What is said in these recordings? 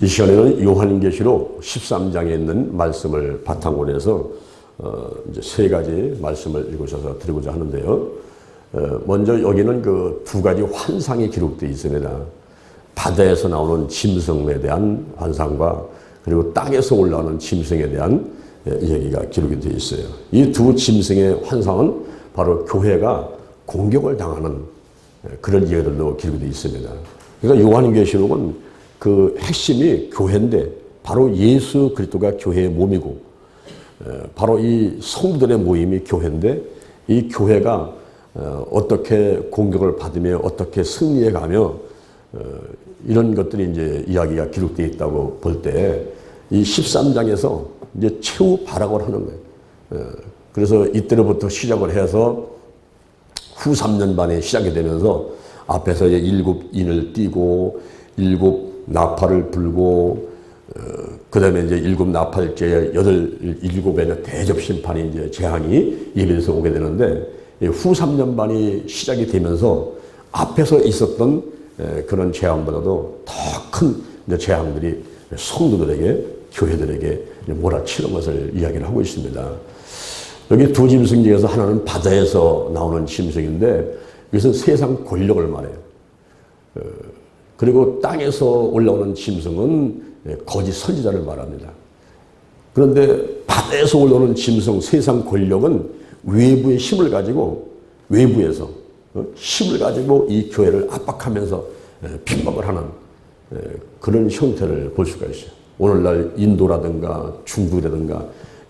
시간에는 요한계시록 13장에 있는 말씀을 바탕으로 해서 이제 세 가지 말씀을 읽으셔서 드리고자 하는데요. 먼저 여기는 그 두 가지 환상이 기록되어 있습니다. 바다에서 나오는 짐승에 대한 환상과 그리고 땅에서 올라오는 짐승에 대한 얘기가 기록이 되어 있어요. 이 두 짐승의 환상은 바로 교회가 공격을 당하는 그런 이야기들로 기록이 되어 있습니다. 그러니까 요한계시록은 그 핵심이 교회인데 바로 예수 그리스도가 교회의 몸이고 바로 이 성도들의 모임이 교회인데 이 교회가 어떻게 공격을 받으며 어떻게 승리해 가며 이런 것들이 이제 이야기가 기록되어 있다고 볼 때 이 13장에서 이제 최후 발악을 하는 거예요. 그래서 이때로부터 시작을 해서 후 3년 반에 시작이 되면서 앞에서 이제 7인을 띄고 7 나팔을 불고 그 다음에 이제 7 나팔째에 7의 대접 심판이 이제 재앙이 예비돼서 오게 되는데 후 3년 반이 시작이 되면서 앞에서 있었던 그런 재앙보다도 더 큰 재앙들이 성도들에게 교회들에게 몰아치는 것을 이야기를 하고 있습니다. 여기 두 짐승 중에서 하나는 바다에서 나오는 짐승인데 이것은 세상 권력을 말해요. 그리고 땅에서 올라오는 짐승은 거짓 선지자를 말합니다. 그런데 바다에서 올라오는 짐승, 세상 권력은 외부의 힘을 가지고 외부에서 힘을 가지고 이 교회를 압박하면서 핍박을 하는 그런 형태를 볼 수가 있어요. 오늘날 인도라든가 중국이라든가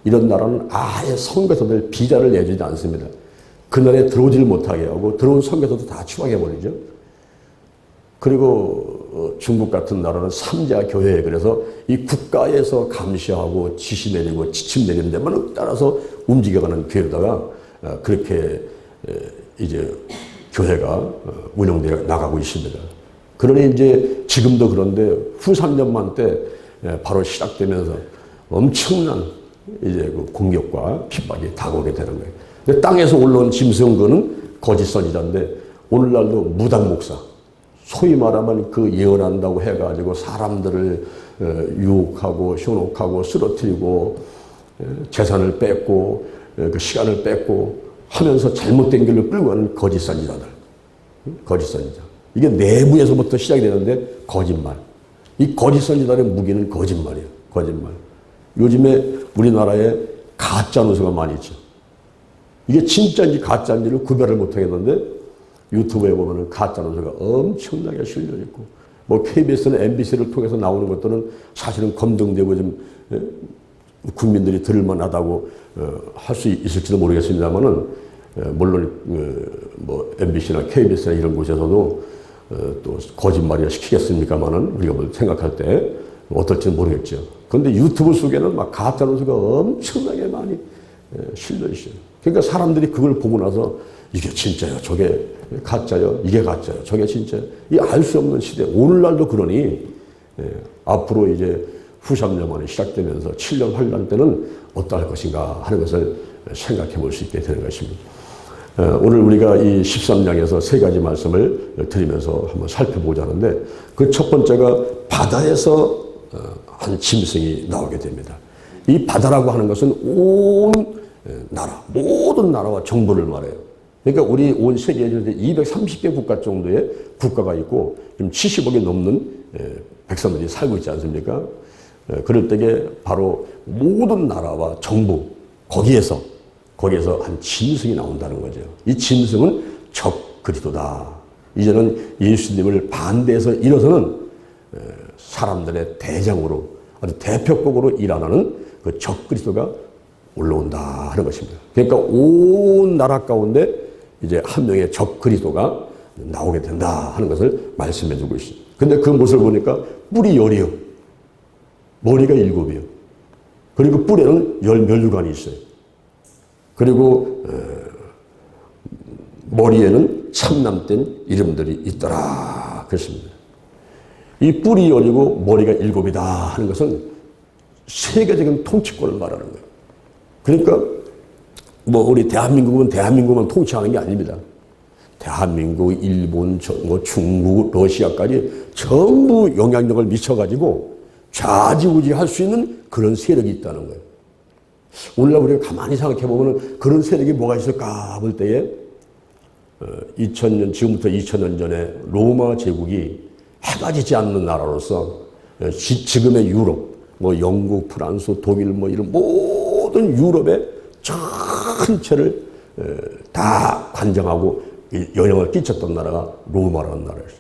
이런 나라는 아예 선교사들 비자를 내주지 않습니다. 그 나라에 들어오지를 못하게 하고 들어온 선교사도 다 추방해버리죠. 그리고 중국 같은 나라는 삼자 교회, 그래서 이 국가에서 감시하고 지시 내리고 지침 내리는 데만 따라서 움직여가는 교회로다가 그렇게 이제 교회가 운영되어 나가고 있습니다. 그러니 이제 지금도 그런데 후 3년만 때 바로 시작되면서 엄청난 이제 그 공격과 핍박이 다가오게 되는 거예요. 근데 땅에서 올라온 짐승은 거짓 선지자인데 오늘날도 무당 목사, 소위 말하면 그 예언한다고 해가지고 사람들을 유혹하고 현혹하고 쓰러뜨리고 재산을 뺏고 그 시간을 뺏고 하면서 잘못된 길로 끌고 가는 거짓 선지자들. 거짓 선지자. 이게 내부에서부터 시작이 되는데 거짓말. 이 거짓 선지자의 무기는 거짓말이에요. 거짓말. 요즘에 우리나라에 가짜 뉴스가 많이 있죠. 이게 진짜인지 가짜인지를 구별을 못하겠는데 유튜브에 보면 가짜 뉴스가 엄청나게 실려 있고 뭐 KBS나 MBC를 통해서 나오는 것들은 사실은 검증되고 좀 국민들이 들을만하다고 할 수 있을지도 모르겠습니다만은 물론 뭐 MBC나 KBS나 이런 곳에서도 또 거짓말이야 시키겠습니까만은 우리가 뭘 생각할 때 어떨지는 모르겠죠. 그런데 유튜브 속에는 막 가짜 뉴스가 엄청나게 많이 실려 있어요. 그러니까 사람들이 그걸 보고 나서 이게 진짜요, 저게 가짜요, 이게 가짜요, 저게 진짜요. 이 알 수 없는 시대. 오늘날도 그러니 앞으로 이제 후 3년 만에 시작되면서 7년 환란 때는 어떠할 것인가 하는 것을 생각해 볼 수 있게 되는 것입니다. 오늘 우리가 이 13장에서 세 가지 말씀을 드리면서 한번 살펴보자 하는데 그 첫 번째가 바다에서 한 짐승이 나오게 됩니다. 이 바다라고 하는 것은 온 나라, 모든 나라와 정부를 말해요. 그러니까 우리 온 세계에 230개 국가 정도의 국가가 있고 지금 70억이 넘는 백성들이 살고 있지 않습니까? 그럴 때에 바로 모든 나라와 정부, 거기에서 한 짐승이 나온다는 거죠. 이 짐승은 적 그리스도다. 이제는 예수님을 반대해서 일어서는 사람들의 대장으로 아주 대표격으로 일어나는 그 적 그리스도가 올라온다 하는 것입니다. 그러니까 온 나라 가운데 이제 한 명의 적 그리스도가 나오게 된다 하는 것을 말씀해 주고 있습니다. 근데 그 모습을 보니까 뿔이 10이요. 머리가 7이요. 그리고 뿔에는 10면류관이 있어요. 그리고 머리에는 참남된 이름들이 있더라 그렇습니다. 이 뿔이 10이고 머리가 7이다 하는 것은 세계적인 통치권을 말하는 거예요. 그러니까 뭐 우리 대한민국만 통치하는 게 아닙니다. 대한민국, 일본, 뭐 중국, 러시아까지 전부 영향력을 미쳐가지고 좌지우지할 수 있는 그런 세력이 있다는 거예요. 오늘날 우리가 가만히 생각해 보면 그런 세력이 뭐가 있을까 볼 때에 2000년, 지금부터 2000년 전에 로마 제국이 해가 지지 않는 나라로서 지금의 유럽, 뭐 영국, 프랑스, 독일 뭐 이런 모든 유럽의 전체를 다 관장하고 영향을 끼쳤던 나라가 로마라는 나라였어요.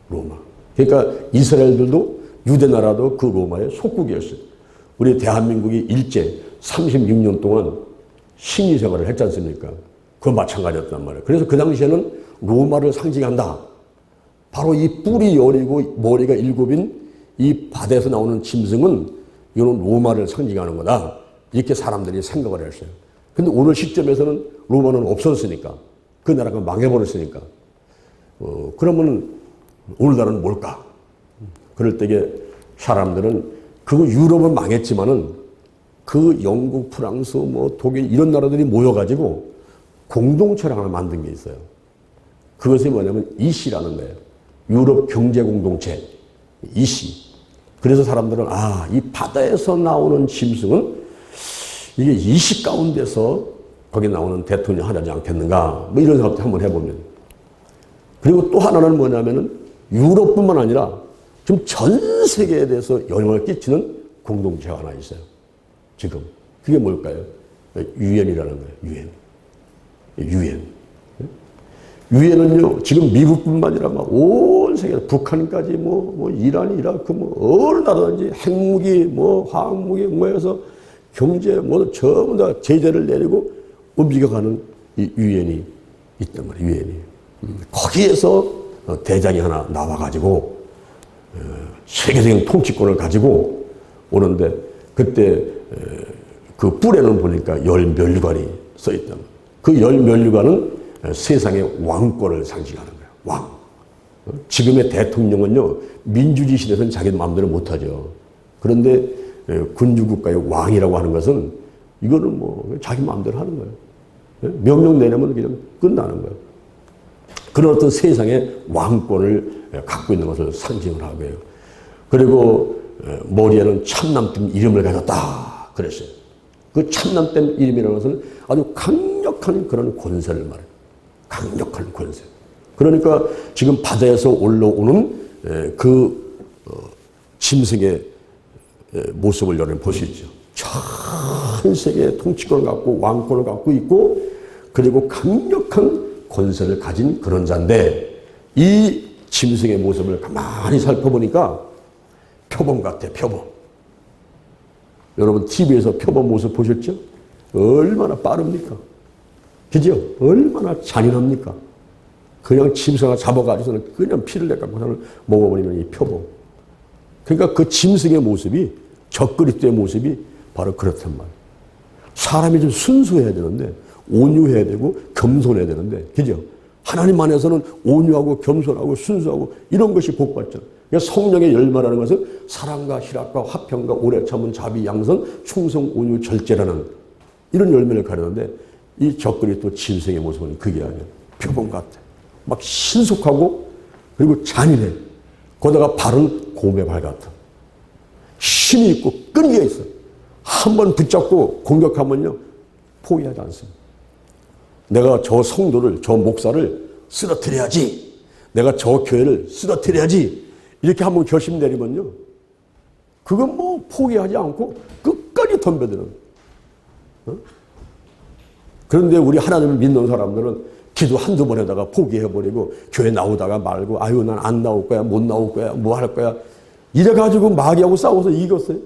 로마. 그러니까 이스라엘들도 유대 나라도 그 로마의 속국이었어요. 우리 대한민국이 일제 36년 동안 식민 생활을 했지 않습니까? 그건 마찬가지였단 말이에요. 그래서 그 당시에는 로마를 상징한다. 바로 이 뿔이 열이고 머리가 일곱인 이 바다에서 나오는 짐승은 이거는 로마를 상징하는 거다. 이렇게 사람들이 생각을 했어요. 근데 오늘 시점에서는 로마는 없었으니까. 그 나라가 망해버렸으니까. 그러면 오늘날은 뭘까? 그럴 때에 사람들은 그 유럽은 망했지만은 그 영국, 프랑스, 뭐 독일 이런 나라들이 모여가지고 공동체를 하나 만든 게 있어요. 그것이 뭐냐면 이시라는 거예요. 유럽 경제 공동체. 이시. 그래서 사람들은 이 바다에서 나오는 짐승은 이게 이시 가운데서 거기 나오는 대통령 하지 않겠는가. 뭐 이런 생각도 한번 해보면. 그리고 또 하나는 뭐냐면은 유럽뿐만 아니라 지금 전 세계에 대해서 영향을 끼치는 공동체가 하나 있어요. 지금. 그게 뭘까요? 유엔이라는 거예요. 유엔. 유엔은요, 지금 미국뿐만 아니라 온 세계, 북한까지 뭐 이란, 이라크, 뭐 어느 나라든지 핵무기, 뭐 화학무기, 뭐 해서 경제, 뭐 전부 다 제재를 내리고 움직여가는 이 유엔이 있단 말이에요. 유엔이. 거기에서 대장이 하나 나와가지고 세계적인 통치권을 가지고 오는데 그때 그 뿔에는 보니까 열 면류관이 써있단 말이에요. 그 열 면류관은 세상의 왕권을 상징하는 거예요. 왕. 지금의 대통령은요, 민주주의 시대에서는 자기 마음대로 못하죠. 그런데 군주국가의 왕이라고 하는 것은 이거는 뭐 자기 마음대로 하는 거예요. 명령 내려면 그냥 끝나는 거예요. 그런 어떤 세상의 왕권을 갖고 있는 것을 상징을 하고요. 그리고 머리에는 참남댐 이름을 가졌다 그랬어요. 그 참남댐 이름이라는 것은 아주 강력한 그런 권세를 말해요. 강력한 권세. 그러니까 지금 바다에서 올라오는 그 짐승의 모습을 여러분 보시죠. 전 세계의 통치권을 갖고 왕권을 갖고 있고 그리고 강력한 권세를 가진 그런 자인데 이 짐승의 모습을 가만히 살펴보니까 표범 같아, 표범. 여러분 TV에서 표범 모습 보셨죠? 얼마나 빠릅니까? 그죠? 얼마나 잔인합니까? 그냥 짐승 하나 잡아가지고서는 그냥 피를 내갖고 먹어버리면 이 표범. 그러니까 그 짐승의 모습이 적그리스도의 모습이 바로 그렇단 말이에요. 사람이 좀 순수해야 되는데 온유해야 되고 겸손해야 되는데 그죠? 하나님 안에서는 온유하고 겸손하고 순수하고 이런 것이 복받잖아요. 그러니까 성령의 열매라는 것은 사랑과 희락과 화평과 오래 참은 자비 양선 충성 온유 절제라는 이런 열매를 가르는데 이 적그리스도 짐승의 모습은 그게 아니에요. 표범 같아. 막 신속하고 그리고 잔인해. 거기다가 발은 곰의 발 같아. 힘이 있고 끈기가 있어. 한번 붙잡고 공격하면요 포기하지 않습니다. 내가 저 성도를, 저 목사를 쓰러뜨려야지. 내가 저 교회를 쓰러뜨려야지. 이렇게 한번 결심 내리면요. 그건 뭐 포기하지 않고 끝까지 덤벼드는. 그런데 우리 하나님을 믿는 사람들은 기도 한두 번 하다가 포기해버리고 교회 나오다가 말고 아유 난 안 나올 거야, 못 나올 거야, 뭐 할 거야. 이래가지고 마귀하고 싸워서 이겼어요.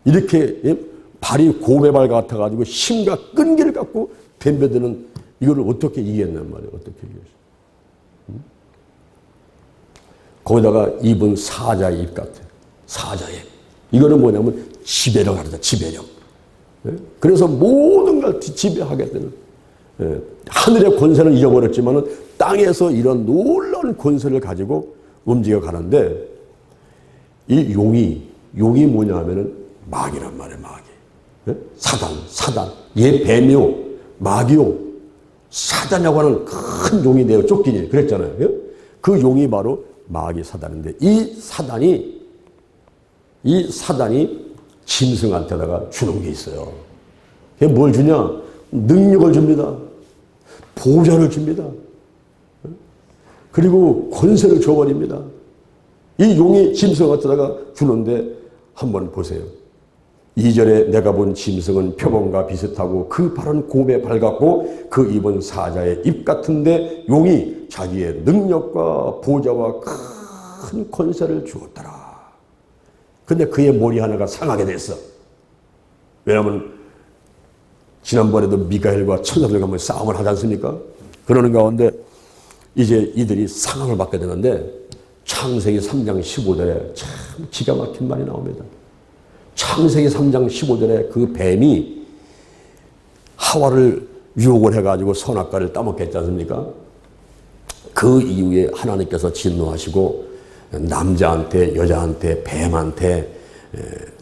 이렇게 발이 곰의 발 같아가지고 힘과 끈기를 갖고 덤벼드는 이거를 어떻게 이겼냔 말이에요. 어떻게 이겼어요. 거기다가 입은 사자의 입 같아요. 사자의. 이거는 뭐냐면 지배력 하다. 지배력. 그래서 모든 걸 지배하게 되는. 하늘의 권세는 잃어버렸지만 땅에서 이런 놀라운 권세를 가지고 움직여 가는데 이 용이 뭐냐 하면은 마귀란 말이에요. 마귀. 사단. 얘 뱀이요. 마귀요. 사단이라고 하는 큰 용이 내어 쫓기니 그랬잖아요. 그 용이 바로 마귀 사단인데 이 사단이 이 사단이 짐승한테다가 주는 게 있어요. 그게 뭘 주냐? 능력을 줍니다. 보좌를 줍니다. 그리고 권세를 줘버립니다. 이 용이 짐승한테다가 주는데 한번 보세요. 2절에 내가 본 짐승은 표범과 비슷하고 그 발은 곰에 밝았고 그 입은 사자의 입 같은데 용이 자기의 능력과 보좌와 큰 권세를 주었더라. 근데 그의 머리 하나가 상하게 됐어. 왜냐하면 지난번에도 미가엘과 천사들과 한번 싸움을 하지 않습니까? 그러는 가운데 이제 이들이 상함을 받게 되는데 창세기 3장 15절에 참 기가 막힌 말이 나옵니다. 창세기 3장 15절에 그 뱀이 하와를 유혹을 해가지고 선악과를 따먹게 했지 않습니까? 그 이후에 하나님께서 진노하시고 남자한테 여자한테 뱀한테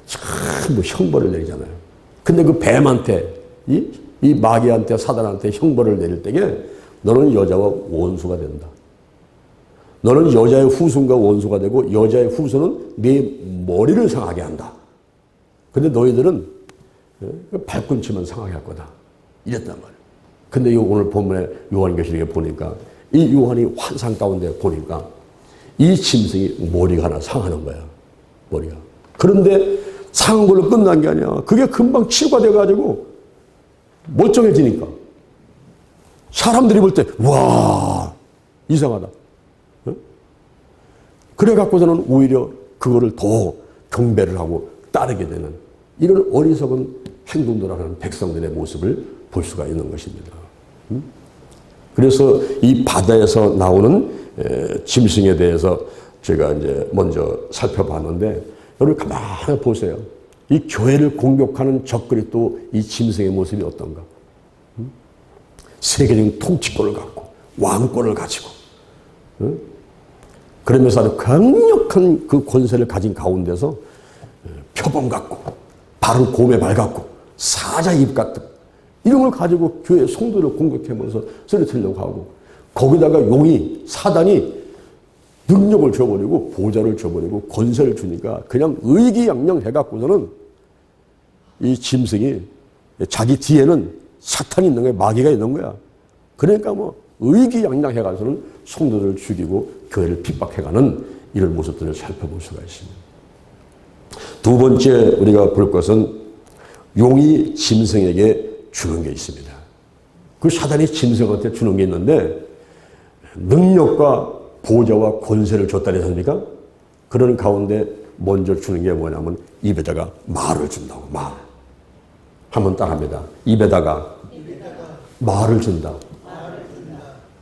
참 형벌을 내리잖아요. 근데 그 뱀한테 이 마귀한테 사단한테 형벌을 내릴 때에 너는 여자와 원수가 된다. 너는 여자의 후손과 원수가 되고 여자의 후손은 네 머리를 상하게 한다. 근데 너희들은 발꿈치만 상하게 할 거다. 이랬단 말이에요. 근데 오늘 본문에 요한계시록에 보니까 이 요한이 환상 가운데 보니까 이 짐승이 머리가 하나 상하는 거야. 머리가. 그런데 상한 걸로 끝난 게 아니야. 그게 금방 치유가 돼가지고 멀쩡해지니까 사람들이 볼 때 와 이상하다. 그래 갖고서는 오히려 그거를 더 경배를 하고 따르게 되는 이런 어리석은 행동들을 하는 백성들의 모습을 볼 수가 있는 것입니다. 그래서 이 바다에서 나오는 짐승에 대해서 제가 이제 먼저 살펴봤는데 여러분 가만히 보세요. 이 교회를 공격하는 적들이 또 이 짐승의 모습이 어떤가? 세계적인 통치권을 갖고 왕권을 가지고 그러면서 아주 강력한 그 권세를 가진 가운데서 표범 같고 발은 곰에 밝았고 사자 입 같은 이런 걸 가지고 교회 성도를 공격하면서 쓰러뜨리려고 하고 거기다가 용이 사단이 능력을 줘버리고 보좌를 줘버리고 권세를 주니까 그냥 의기양양 해갖고서는 이 짐승이 자기 뒤에는 사탄이 있는 거야. 마귀가 있는 거야. 그러니까 뭐 의기양양 해가지고는 성도들을 죽이고 교회를 핍박해가는 이런 모습들을 살펴볼 수가 있습니다. 두 번째 우리가 볼 것은 용이 짐승에게 주는 게 있습니다. 그 사단이 짐승한테 주는 게 있는데 능력과 보좌와 권세를 줬다니 않습니까? 그런 가운데 먼저 주는 게 뭐냐면 입에다가 말을 준다고. 말. 한번 따라합니다. 입에다가 말을 준다.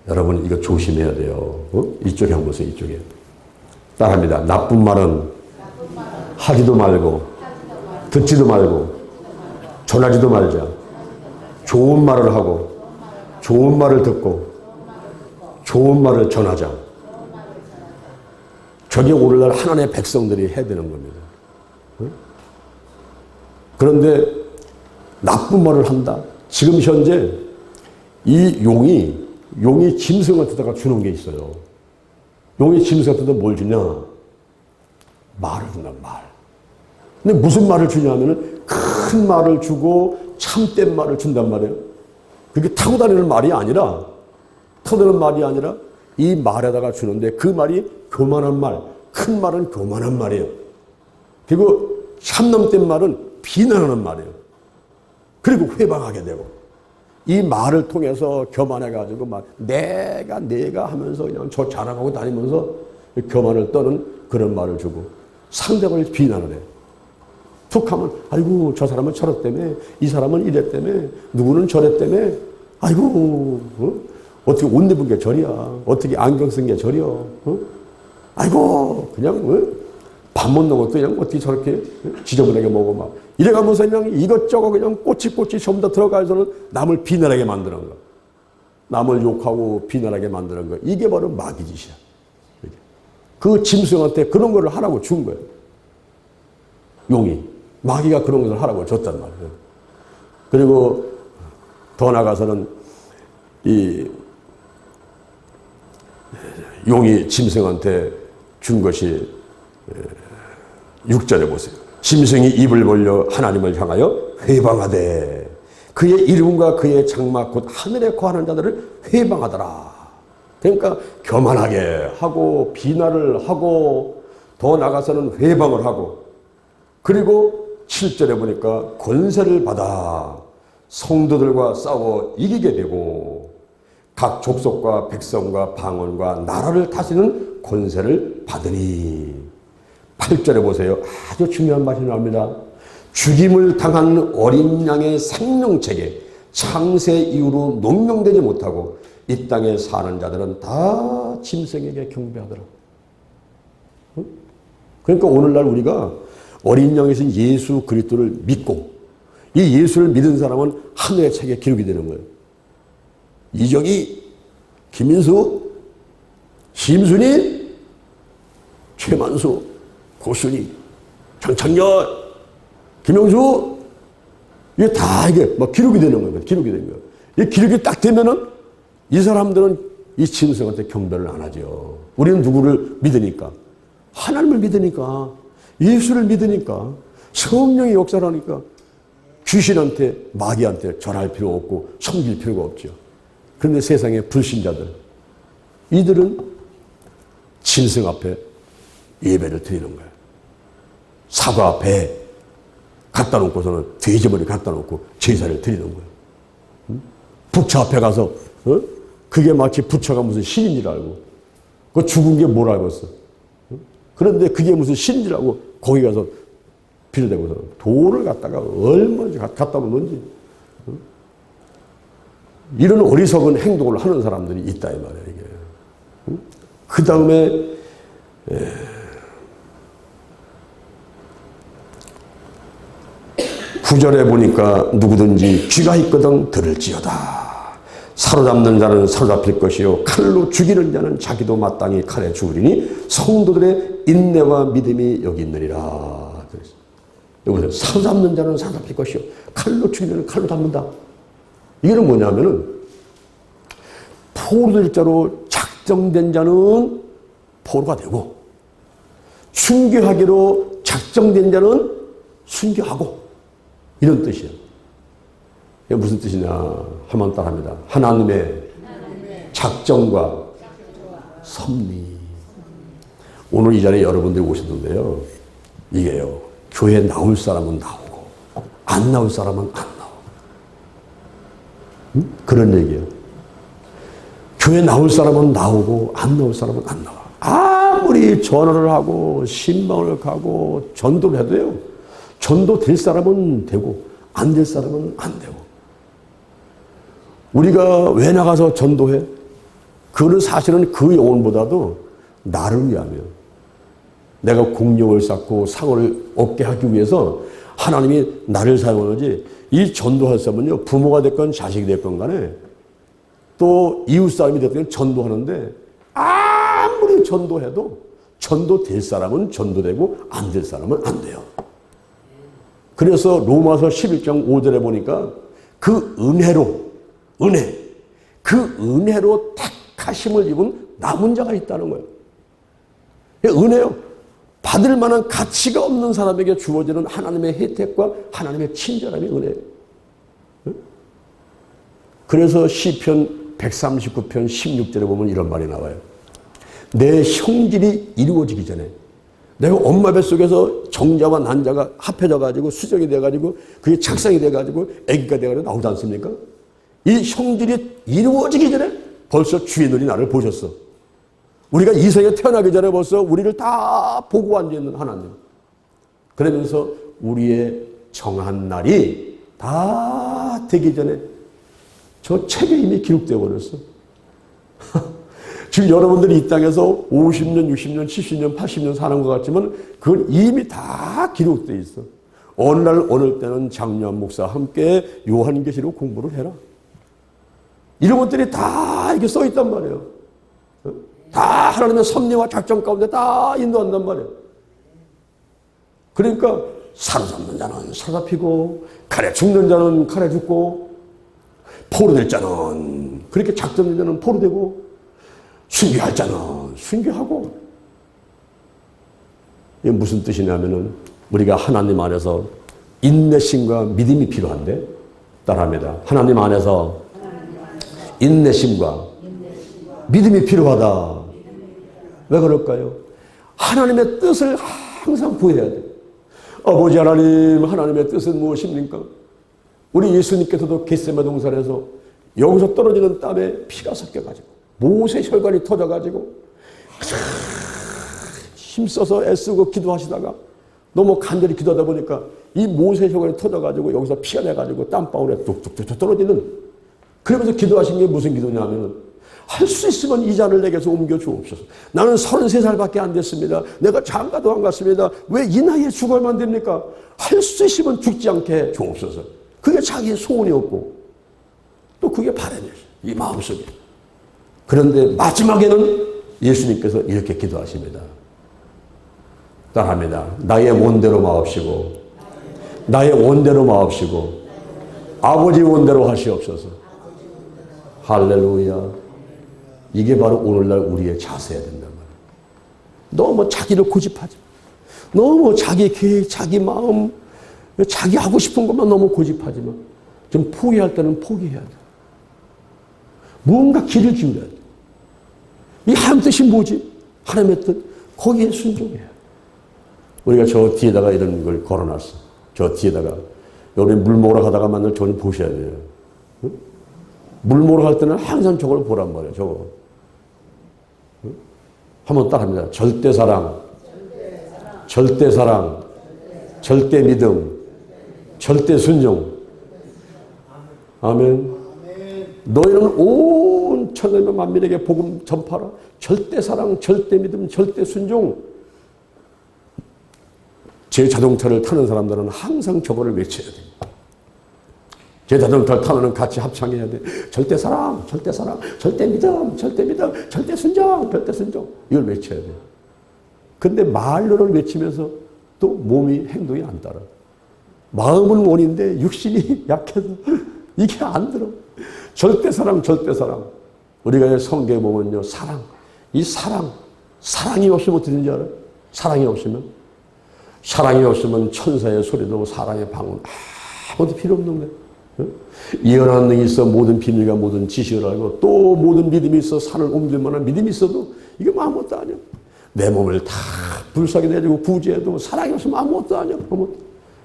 여러분 이거 조심해야 돼요. 이쪽에 한번 보세요. 이쪽에. 따라합니다. 나쁜 말은 하지도 말고 듣지도 말고 전하지도 말자. 좋은 말을 하고 좋은 말을 듣고 좋은 말을 전하자. 저게 오늘날 하나님의 백성들이 해야 되는 겁니다. 그런데 나쁜 말을 한다. 지금 현재 이 용이 짐승한테다가 주는 게 있어요. 용이 짐승한테도 뭘 주냐? 말을 준다. 말. 근데 무슨 말을 주냐면은 큰 말을 주고 참된 말을 준단 말이에요. 그게 타고 다니는 말이 아니라 터드는 말이 아니라 이 말에다가 주는데 그 말이 교만한 말, 큰 말은 교만한 말이에요. 그리고 참남된 말은 비난하는 말이에요. 그리고 회방하게 되고 이 말을 통해서 교만해가지고 막 내가 하면서 그냥 저 자랑하고 다니면서 교만을 떠는 그런 말을 주고 상대방을 비난을 해. 툭 하면 아이고 저 사람은 저랬다며 이 사람은 이랬다며 누구는 저랬다며 아이고 어떻게 옷 입은 게 저리야 어떻게 안경 쓴 게 저리야 아이고 그냥 밥 먹는 것도 그냥 어떻게 저렇게 지저분하게 먹어 막 이래가면서 그냥 이것저것 그냥 꼬치꼬치 전부 다 들어가서는 남을 비난하게 만드는 거. 남을 욕하고 비난하게 만드는 거. 이게 바로 마귀 짓이야. 그 짐승한테 그런 거를 하라고 준 거예요. 용이. 마귀가 그런 것을 하라고 줬단 말이에요. 그리고 더 나아가서는 이 용이 짐승한테 준 것이 6절에 보세요. 짐승이 입을 벌려 하나님을 향하여 회방하되 그의 이름과 그의 장막 곧 하늘에 거하는 자들을 회방하더라. 그러니까 교만하게 하고 비난을 하고 더 나가서는 회방을 하고, 그리고 7절에 보니까 권세를 받아 성도들과 싸워 이기게 되고 각 족속과 백성과 방언과 나라를 다스리는 권세를 받으니. 8절에 보세요. 아주 중요한 말이 나옵니다. 죽임을 당한 어린 양의 생명책에 창세 이후로 농명되지 못하고 이 땅에 사는 자들은 다 짐승에게 경배하더라. 그러니까 오늘날 우리가 어린 양이신 예수 그리스도를 믿고 이 예수를 믿은 사람은 하늘의 책에 기록이 되는 거예요. 이정희, 김인수, 심순이, 최만수, 고순이, 장창렬, 김영수, 이게 다 이게 막 기록이 되는 거예요. 기록이 되는 거예요. 이 기록이 딱 되면은 이 사람들은 이 짐승한테 경배를 안 하죠. 우리는 누구를 믿으니까? 하나님을 믿으니까, 예수를 믿으니까, 성령의 역사를 하니까 귀신한테, 마귀한테 절할 필요 없고 섬길 필요가 없죠. 그런데 세상의 불신자들, 이들은 짐승 앞에 예배를 드리는 거예요. 사과, 배 갖다 놓고서는 돼지머리 갖다 놓고 제사를 드리는 거예요. 부처 앞에 가서 그게 마치 부처가 무슨 신인 줄 알고, 그 죽은 게 뭘 알겠어. 그런데 그게 무슨 신인 줄 알고 거기 가서 빌어대고서 돌을 갖다가 얼마나 갖다 놓는지. 이런 어리석은 행동을 하는 사람들이 있다 이 말이에요. 이게. 그 다음에 9절에 보니까 누구든지 귀가 있거든 들을지어다. 사로잡는 자는 사로잡힐 것이요 칼로 죽이는 자는 자기도 마땅히 칼에 죽으리니 성도들의 인내와 믿음이 여기 있느니라. 여보세요. 사로잡는 자는 사로잡힐 것이요 칼로 죽이는 자는 칼로 잡는다. 이거는 뭐냐면은 포로 될 자로 작정된 자는 포로가 되고 순교하기로 작정된 자는 순교하고, 이런 뜻이에요. 이게 무슨 뜻이냐 하면 따라합니다. 하나님의 작정과 섭리. 오늘 이 자리에 여러분들이 오셨는데요, 이게요, 교회 나올 사람은 나오고 안 나올 사람은 안 나오고. 그런 얘기예요. 교회 나올 사람은 나오고 안 나올 사람은 안 나와. 아무리 전화를 하고 신방을 가고 전도를 해도요, 전도 될 사람은 되고 안 될 사람은 안 되고. 우리가 왜 나가서 전도해? 그거는 사실은 그 영혼보다도 나를 위하며 내가 공력을 쌓고 상을 얻게 하기 위해서 하나님이 나를 사용하지, 이 전도할 사람은요, 부모가 됐건 자식이 됐건 간에 또 이웃 사람이 됐건 전도하는데 아무리 전도해도 전도될 사람은 전도되고 안 될 사람은 안 돼요. 그래서 로마서 11장 5절에 보니까 그 은혜로 택하심을 입은 남은 자가 있다는 거예요. 은혜요. 받을 만한 가치가 없는 사람에게 주어지는 하나님의 혜택과 하나님의 친절함이 은혜예요. 그래서 시편 139편 16절에 보면 이런 말이 나와요. 내 형질이 이루어지기 전에, 내가 엄마 뱃속에서 정자와 난자가 합해져가지고 수정이 돼가지고 그게 착상이 돼가지고 아기가 돼가지고 나오지 않습니까? 이 형질이 이루어지기 전에 벌써 주의 눈이 나를 보셨어. 우리가 이 세상에 태어나기 전에 벌써 우리를 다 보고 앉아있는 하나님. 그러면서 우리의 정한 날이 다 되기 전에 저 책에 이미 기록되어 버렸어. 지금 여러분들이 이 땅에서 50년, 60년, 70년, 80년 사는 것 같지만 그건 이미 다 기록되어 있어. 어느 날 어느 때는 장로한 목사와 함께 요한계시록 공부를 해라. 이런 것들이 다 이렇게 써 있단 말이에요. 다 하나님의 섭리와 작전 가운데 다 인도한단 말이에요. 그러니까 사로잡는 자는 사로잡히고 칼에 죽는 자는 칼에 죽고 포로될 자는 그렇게 작정된 자는 포로되고 순교할 자는 순교하고. 이게 무슨 뜻이냐면은 우리가 하나님 안에서 인내심과 믿음이 필요한데 따라합니다. 하나님 안에서 인내심과 믿음이 필요하다. 왜 그럴까요? 하나님의 뜻을 항상 구해야 돼요. 아버지 하나님, 하나님의 뜻은 무엇입니까? 우리 예수님께서도 겟세마네 동산에서 여기서 떨어지는 땀에 피가 섞여가지고 모세 혈관이 터져가지고 힘써서 애쓰고 기도하시다가 너무 간절히 기도하다 보니까 이 모세 혈관이 터져가지고 여기서 피가 내가지고 땀방울에 뚝뚝뚝 떨어지는, 그러면서 기도하신 게 무슨 기도냐면 할 수 있으면 이 잔을 내게서 옮겨 주옵소서. 나는 33살밖에 안 됐습니다. 내가 장가도 안 갔습니다. 왜 이 나이에 죽어야만 됩니까? 할 수 있으면 죽지 않게 주옵소서. 그게 자기의 소원이었고 또 그게 바람이었어요. 이 마음속에. 그런데 마지막에는 예수님께서 이렇게 기도하십니다. 따라합니다. 나의 원대로 마옵시고 나의 원대로 마옵시고 아버지 원대로 하시옵소서. 할렐루야. 이게 바로 오늘날 우리의 자세야 된단 말이에요. 너무 자기를 고집하지 마. 너무 자기 계획, 자기 마음, 자기 하고 싶은 것만 너무 고집하지 마. 좀 포기할 때는 포기해야 돼. 뭔가 길을 기울여야 돼. 이 하나님 뜻이 뭐지? 하나님의 뜻. 거기에 순종해야 돼. 우리가 저 뒤에다가 이런 걸 걸어놨어. 저 뒤에다가. 여러분이 물 먹으러 가다가 만날 저는 보셔야 돼요. 응? 물 먹으러 갈 때는 항상 저걸 보란 말이에요. 저거. 응? 한번 딱 합니다. 절대 사랑, 절대 사랑, 절대 믿음, 절대 순종. 아멘. 너희는 온 천하의 만민에게 복음 전파라. 절대 사랑, 절대 믿음, 절대 순종. 제 자동차를 타는 사람들은 항상 저거를 외쳐야 됩니다. 제 자동차를 타면 같이 합창해야 돼. 절대 사랑, 절대 사랑, 절대 믿음, 절대 믿음, 절대 순종, 절대 순종. 이걸 외쳐야 돼요. 근데 말로를 외치면서 또 몸이 행동이 안 따라. 마음은 원인데 육신이 약해서 이게 안 들어. 절대 사랑, 절대 사랑. 우리가 성경에 보면요, 사랑. 이 사랑, 사랑이 없으면 어떻게 되는지 알아요? 사랑이 없으면? 사랑이 없으면 천사의 소리도 사랑의 방언 아무도 필요 없는 거예요. 예언하는 능이 있어 모든 비밀과 모든 지식을 알고 또 모든 믿음이 있어 산을 옮길 만한 믿음이 있어도 이게 아무것도 아니야. 내 몸을 다 불사하게 내주고 구제해도 사랑이 없으면 아무것도 아니야.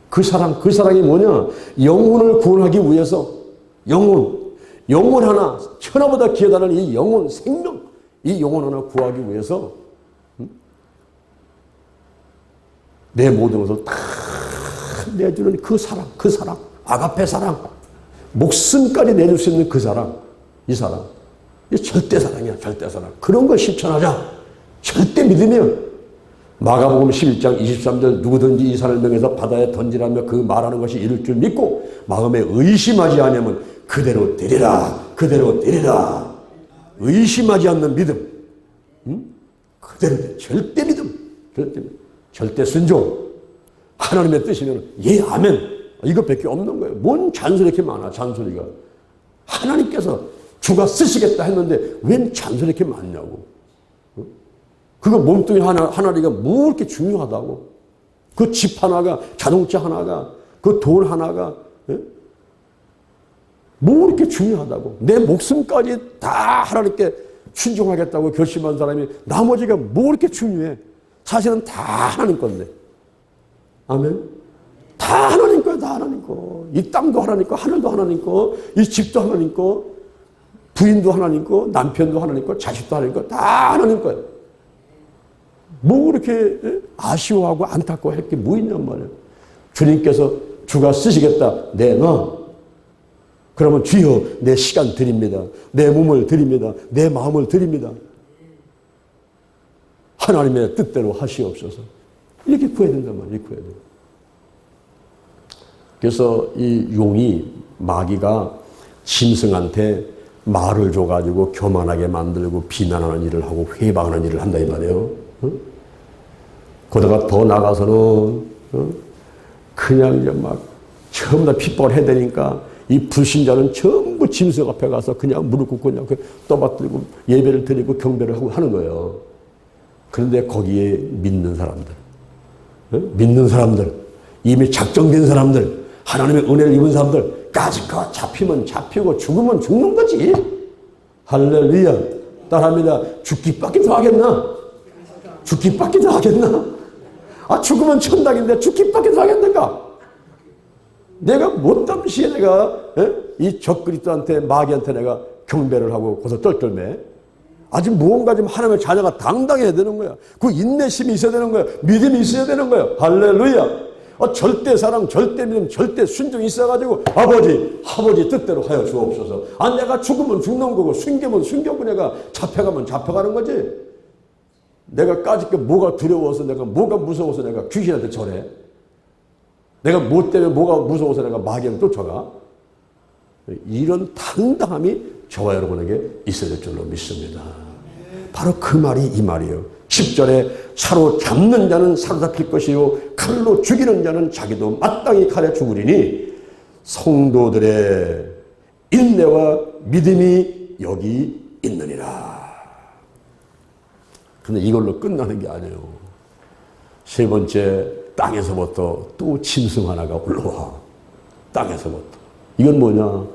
그 사랑이 뭐냐? 영혼을 구원하기 위해서 영혼 하나, 천하보다 귀하다는 이 영혼, 생명, 이 영혼 하나 구하기 위해서 내 모든 것을 다 내주는 그 사랑, 아가페 사랑, 목숨까지 내줄 수 있는 그 사랑, 이 사랑. 이 절대 사랑이야, 절대 사랑. 그런 걸 실천하자. 절대 믿으며. 마가복음 11장 23절 누구든지 이 산을 명해서 바다에 던지라며 그 말하는 것이 이룰 줄 믿고 마음에 의심하지 않으면 그대로 되리라, 그대로 되리라. 의심하지 않는 믿음. 그대로 돼. 절대 믿음. 절대 믿음. 절대 순종. 하나님의 뜻이면 예, 아멘. 이것밖에 없는 거예요. 뭔 잔소리 이렇게 많아, 잔소리가. 하나님께서 주가 쓰시겠다 했는데 웬 잔소리 이렇게 많냐고. 그거 몸뚱이 하나리가 뭐 이렇게 중요하다고. 그 집 하나가, 자동차 하나가, 그 돈 하나가, 뭐 이렇게 중요하다고. 내 목숨까지 다 하나님께 순종하겠다고 결심한 사람이 나머지가 뭐 이렇게 중요해. 사실은 다 하나님 건데. 아멘. 다 하나님 거야, 다 하나님 거. 이 땅도 하나님 거, 하늘도 하나님 거, 이 집도 하나님 거, 부인도 하나님 거, 남편도 하나님 거, 자식도 하나님 거, 다 하나님 거야. 뭐 그렇게 아쉬워하고 안타까워할 게 뭐 있냔 말이야. 주님께서 주가 쓰시겠다. 내놔. 그러면 주여 내 시간 드립니다. 내 몸을 드립니다. 내 마음을 드립니다. 하나님의 뜻대로 하시옵소서. 이렇게 구해야 된단 말이에요. 이렇게 구해야 돼요. 그래서 이 용이, 마귀가 짐승한테 말을 줘가지고 교만하게 만들고 비난하는 일을 하고 회방하는 일을 한다 이 말이에요. 그러다가 더 나가서는 그냥 이제 막 전부 다 핍박을 해야 되니까 이 불신자는 전부 짐승 앞에 가서 그냥 무릎 꿇고 그냥 떠받들고 예배를 드리고 경배를 하고 하는 거예요. 그런데 거기에 믿는 사람들, 믿는 사람들, 이미 작정된 사람들, 하나님의 은혜를 입은 사람들 까짓거 잡히면 잡히고 죽으면 죽는 거지. 할렐루야. 따라합니다. 죽기밖에 더 하겠나? 죽기밖에 더 하겠나? 아, 죽으면 천당인데 죽기밖에 더 하겠는가? 내가 못담시에 내가 이 적그리스도한테 마귀한테 내가 경배를 하고 거기서 떨떨매. 아직 무언가 좀 하나님의 자녀가 당당해야 되는 거야. 그 인내심이 있어야 되는 거야. 믿음이 있어야 되는 거야. 할렐루야. 절대 사랑, 절대 믿음, 절대 순종이 있어가지고 아버지 뜻대로 하여 주옵소서. 아, 내가 죽으면 죽는 거고 숨기면 숨겨고 내가 잡혀가면 잡혀가는 거지. 내가 까짓게 뭐가 두려워서 내가 뭐가 무서워서 내가 귀신한테 절해. 내가 뭐 때문에 뭐가 무서워서 내가 마귀한테 쫓아가. 이런 당당함이 저와 여러분에게 있어야 될 줄로 믿습니다. 바로 그 말이 이 말이에요. 10절에 사로잡는 자는 사로잡힐 것이요 칼로 죽이는 자는 자기도 마땅히 칼에 죽으리니 성도들의 인내와 믿음이 여기 있느니라. 그런데 이걸로 끝나는 게 아니에요. 세 번째, 땅에서부터 또 짐승 하나가 올라와. 땅에서부터. 이건 뭐냐?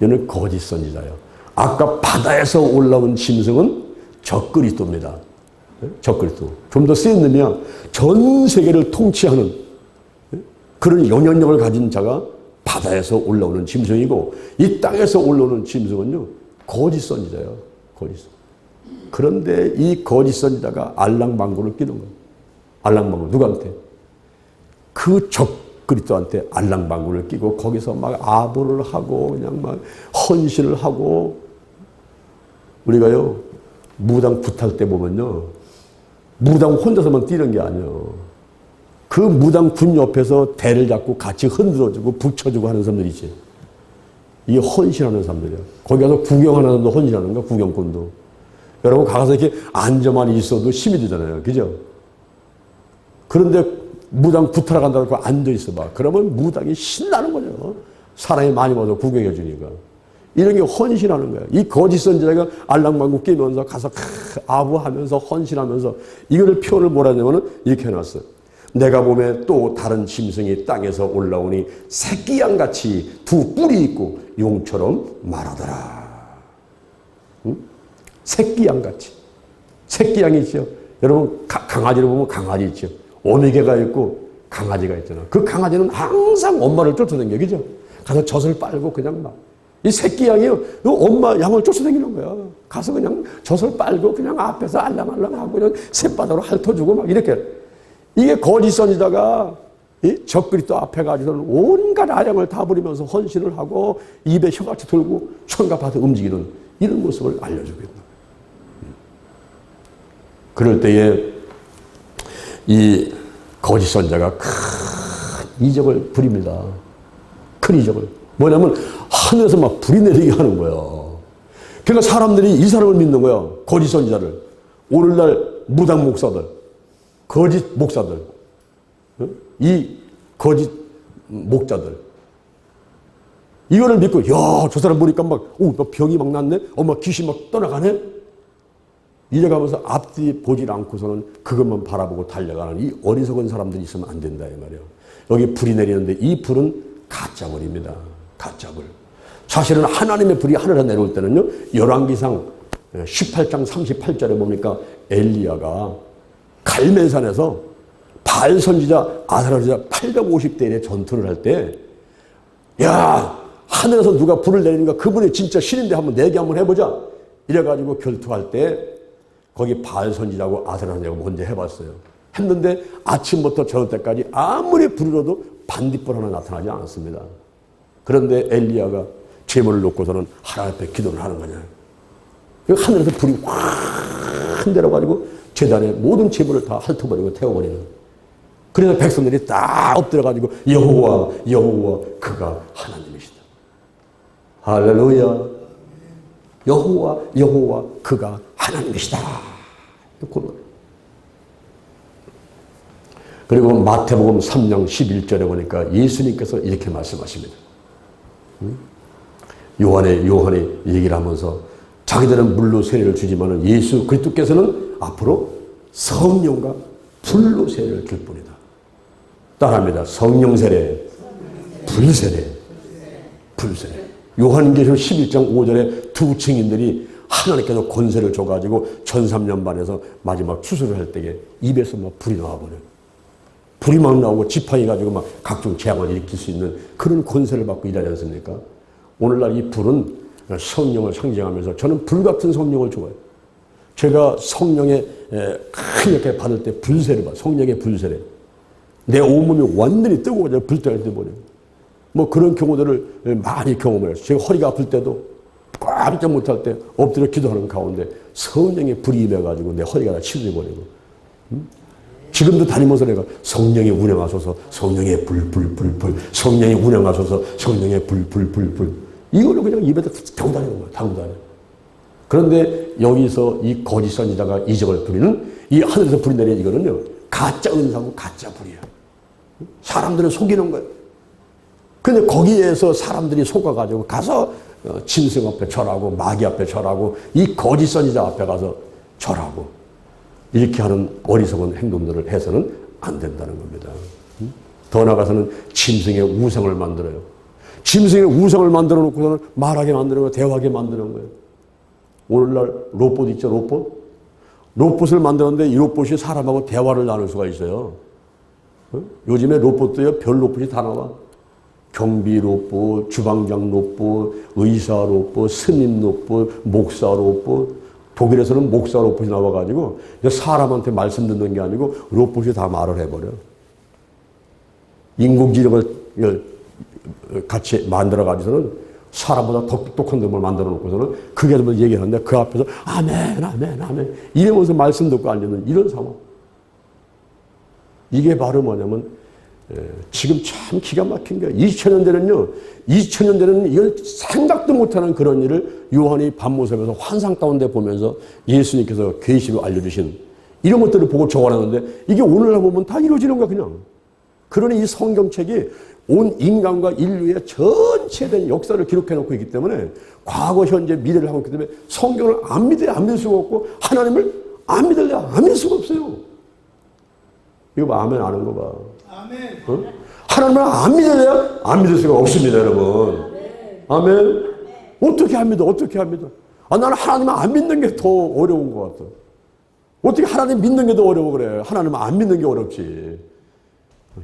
이는 거짓 선지자예요. 아까 바다에서 올라온 짐승은 적그리스도입니다. 적그리스도. 좀 더 센 놈이야. 전 세계를 통치하는 그런 영향력을 가진 자가 바다에서 올라오는 짐승이고, 이 땅에서 올라오는 짐승은요, 거짓 선지자예요. 거짓 선지자. 그런데 이 거짓 선지자가 알랑방구를 끼는 거예요. 알랑방구. 누구한테? 그 적그리스도한테 알랑방구를 끼고 거기서 막 아부를 하고 그냥 막 헌신을 하고. 우리가요, 무당 굿할 때 보면요, 무당 혼자서만 뛰는 게 아니에요. 그 무당 군 옆에서 대를 잡고 같이 흔들어주고 붙여주고 하는 사람들이지. 이게 헌신하는 사람들이야. 거기 가서 구경하는 사람도 헌신하는 거야, 구경꾼도. 여러분 가서 이렇게 앉아만 있어도 힘이 들잖아요. 그죠? 그런데 무당 굿하러 간다고 앉아있어 봐. 그러면 무당이 신나는 거죠. 사람이 많이 와서 구경해 주니까. 이런 게 헌신하는 거야. 이 거짓 선지자가 알랑방구 끼면서 가서 아부하면서 헌신하면서 이거를 표현을 뭐라 하냐면은 이렇게 해놨어요. 내가 보면 또 다른 짐승이 땅에서 올라오니 새끼양같이 두 뿔이 있고 용처럼 말하더라. 응? 새끼양같이. 새끼양이 있죠. 여러분 강아지를 보면 강아지 있죠. 어미개가 있고 강아지가 있잖아. 그 강아지는 항상 엄마를 쫓아다녀. 그죠? 가서 젖을 빨고 그냥 막. 이 새끼 양이요, 엄마 양을 쫓아다니는 거야. 가서 그냥 젖을 빨고 그냥 앞에서 알랑알랑하고 그냥 쇳바닥으로 핥아주고 막 이렇게. 이게 거짓 선지자가 이 적그리스도 앞에 가서는 온갖 아량을 다 부리면서 헌신을 하고 입에 혀같이 들고 손과 발을 움직이는 이런 모습을 알려주고 있는 거예요. 그럴 때에 이 거짓 선지자가 큰 이적을 부립니다. 큰 이적을. 뭐냐면 하늘에서 막 불이 내리게 하는 거야. 그러니까 사람들이 이 사람을 믿는 거야. 거짓 선지자를. 오늘날 무당 목사들, 거짓 목사들, 이 거짓 목자들. 이거를 믿고, 야, 저 사람 보니까 막, 너 병이 막 났네? 막 귀신 막 떠나가네? 이래가면서 앞뒤 보질 않고서는 그것만 바라보고 달려가는 이 어리석은 사람들이 있으면 안 된다, 이 말이에요. 여기 불이 내리는데 이 불은 가짜불입니다. 가짜불. 사실은 하나님의 불이 하늘에 내려올 때는요, 열왕기상 18장 38절에 보니까 엘리야가 갈멜산에서 바알 선지자, 아사랴 선지자 850대 1의 전투를 할 때, 야, 하늘에서 누가 불을 내리니까 그분이 진짜 신인데 한번 내게 한번 해보자. 이래가지고 결투할 때 거기 바알 선지자고 아사랴 선지자고 먼저 해봤어요. 했는데 아침부터 저녁 때까지 아무리 부르러도 반딧불 하나 나타나지 않았습니다. 그런데 엘리야가 제물을 놓고서는 하나님 앞에 기도를 하는 거냐. 하늘에서 불이 확 내려가지고 제단에 모든 제물을 다 핥아버리고 태워버리는. 그래서 백성들이 딱 엎드려가지고 여호와 여호와 그가 하나님이시다. 할렐루야. 여호와 여호와 그가 하나님이시다. 그리고 마태복음 3장 11절에 보니까 예수님께서 이렇게 말씀하십니다. 요한이 얘기를 하면서 자기들은 물로 세례를 주지만 예수 그리스도께서는 앞으로 성령과 불로 세례를 줄 뿐이다. 따라합니다. 성령 세례, 불세례, 불세례. 요한계시록 11장 5절에 두 증인들이 하나님께서 권세를 줘가지고 전삼년반에서 마지막 추수를 할 때에 입에서 막 불이 나와버려요. 불이 막 나오고 지팡이 가지고 막 각종 재앙을 일으킬 수 있는 그런 권세를 받고 일하지 않습니까? 오늘날 이 불은 성령을 상징하면서 저는 불 같은 성령을 좋아해요. 제가 성령의 큰 역할 받을 때 불세를 받아요. 성령의 불세를. 내 온몸이 완전히 뜨거워져 불때가 돼버려요. 뭐 그런 경우들을 많이 경험을 했어요. 제가 허리가 아플 때도 깜짝 못할 때 엎드려 기도하는 가운데 성령의 불이 임해가지고 내 허리가 다 치료돼버리고. 지금도 다니면서 내가 성령이 운행하소서, 성령의 불, 성령이 운행하소서, 성령의 불. 이걸로 그냥 입에다 타고 다니는 거야, 타고 다녀. 그런데 여기서 이 거짓 선지자가 이적을 부리는 이 하늘에서 불이 내리는 이거는요, 가짜 은사고 가짜 불이야. 사람들을 속이는 거예요. 근데 거기에서 사람들이 속아가지고 가서 짐승 앞에 절하고 마귀 앞에 절하고 이 거짓 선지자 앞에 가서 절하고 이렇게 하는 어리석은 행동들을 해서는 안 된다는 겁니다. 더 나아가서는 짐승의 우상을 만들어요. 짐승의 우상을 만들어 놓고서는 말하게 만드는 거예요. 대화하게 만드는 거예요. 오늘날 로봇 있죠, 로봇? 로봇을 만드는데 이 로봇이 사람하고 대화를 나눌 수가 있어요. 요즘에 로봇도요, 별 로봇이 다 나와. 경비 로봇, 주방장 로봇, 의사 로봇, 스님 로봇, 목사 로봇. 독일에서는 목사 로봇이 나와가지고 사람한테 말씀 듣는 게 아니고 로봇이 다 말을 해버려. 인공지능을 같이 만들어가지고는 사람보다 더 똑똑한 놈을 만들어 놓고서는 그게 뭐 얘기를 하는데 그 앞에서 아멘, 아멘, 아멘. 이러면서 말씀 듣고 앉는 이런 상황. 이게 바로 뭐냐면 지금 참 기가 막힌 게 2000년대는 이걸 생각도 못하는 그런 일을 요한이 밤모습에서 환상 가운데 보면서 예수님께서 계시로 알려주신 이런 것들을 보고 적어놨는데 이게 오늘날 보면 다 이루어지는 거야 그냥. 그러니 이 성경책이 온 인간과 인류의 전체에 대한 역사를 기록해놓고 있기 때문에 과거, 현재, 미래를 하고 있기 때문에 성경을 안 믿어야 안 믿을 수가 없고 하나님을 안 믿을래야 안 믿을 수가 없어요. 이거 봐, 아멘 아는 거 봐. 아멘. 어? 하나님을 안 믿어야 안 믿을 수가 없습니다, 여러분. 아멘. 어떻게 안 믿어? 어떻게 안 믿어? 나는 하나님을 안 믿는 게 더 어려운 것 같아. 어떻게 하나님 믿는 게 더 어려워 그래? 하나님을 안 믿는 게 어렵지.